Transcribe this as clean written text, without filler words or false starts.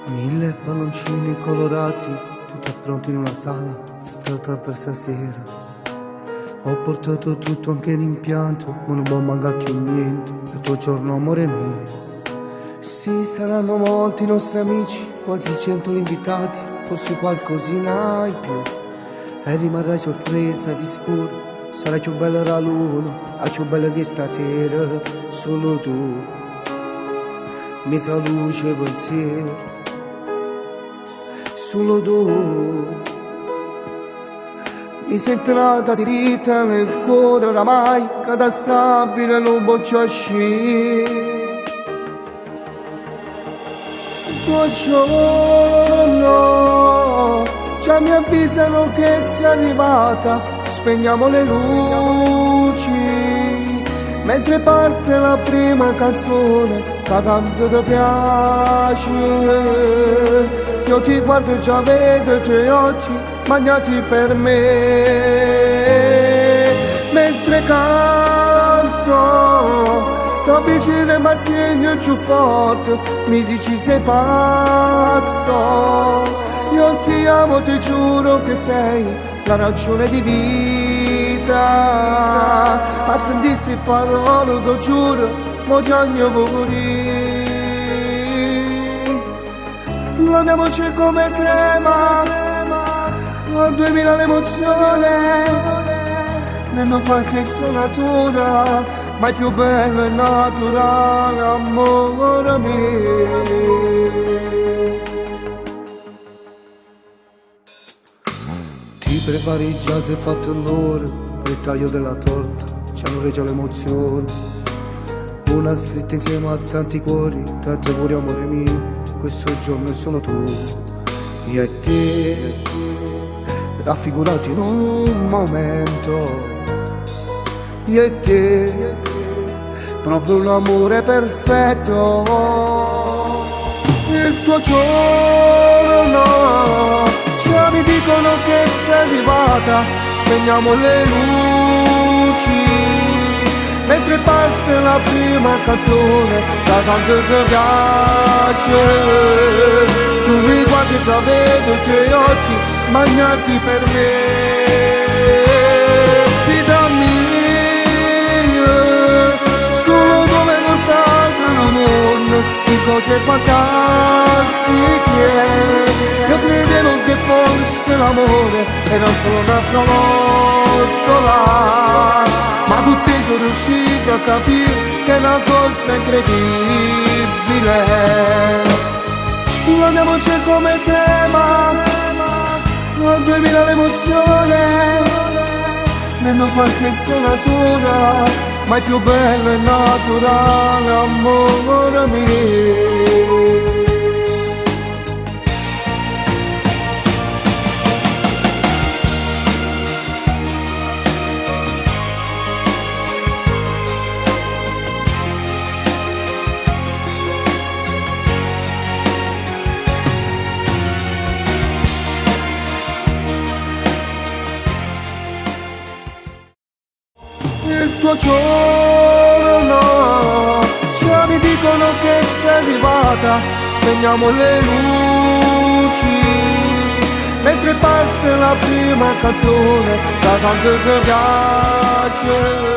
1000 palloncini colorati, tutti pronti in una sala, fittata per stasera. Ho portato tutto, anche l'impianto, ma non può mancare più niente, il tuo giorno amore mio. Sì, saranno molti i nostri amici, quasi 100 gli invitati, forse qualcosina in più. E rimarrai sorpresa di sicuro, sarai più bella la luna, la più bella che stasera, solo tu. Mezza luce pensiero, solo tu. Mi sento nata diritta nel cuore oramai, cada stabile non voglio uscire. Il tuo giorno già mi avvisano che sei arrivata, spegniamo le luci mentre parte la prima canzone, che tanto ti piace. Io ti guardo e già vedo i tuoi occhi bagnati per me, mentre canto ti avvicino ma segno più forte, mi dici sei pazzo. Io ti amo, ti giuro che sei la ragione di vita, ma sentissi parole, ti giuro, voglio morire. La mia voce come trema, ho 2000 l'emozione, nemmeno qualche suonatura, ma è più bello e naturale, amore mio. Ti prepari già, se è fatto l'ora, per il taglio della torta, ci hanno regia l'emozione. Una scritta insieme a tanti cuori, tanti cuori amore mio, questo giorno è solo tu, io e te, raffigurati in un momento, io e te, proprio l'amore perfetto. Il tuo giorno, già mi dicono che sei arrivata, spegniamo le luci mentre parte la prima canzone, da tanto ti piace. Tu mi guardi e già vedo i tuoi occhi bagnati per me. Vita mia, solo dove portate il mondo di cose fantastiche. Io credevo che fosse l'amore era solo una frottola, ma con te sono riuscito a capire che è una cosa incredibile. La mia voce come trema, ho 2000 l'emozione, nemmeno qualche suonatura, ma è più bello e naturale, amore mio. Il tuo giorno, già mi dicono che sei arrivata, spegniamo le luci mentre parte la prima canzone, da tanto ti piace.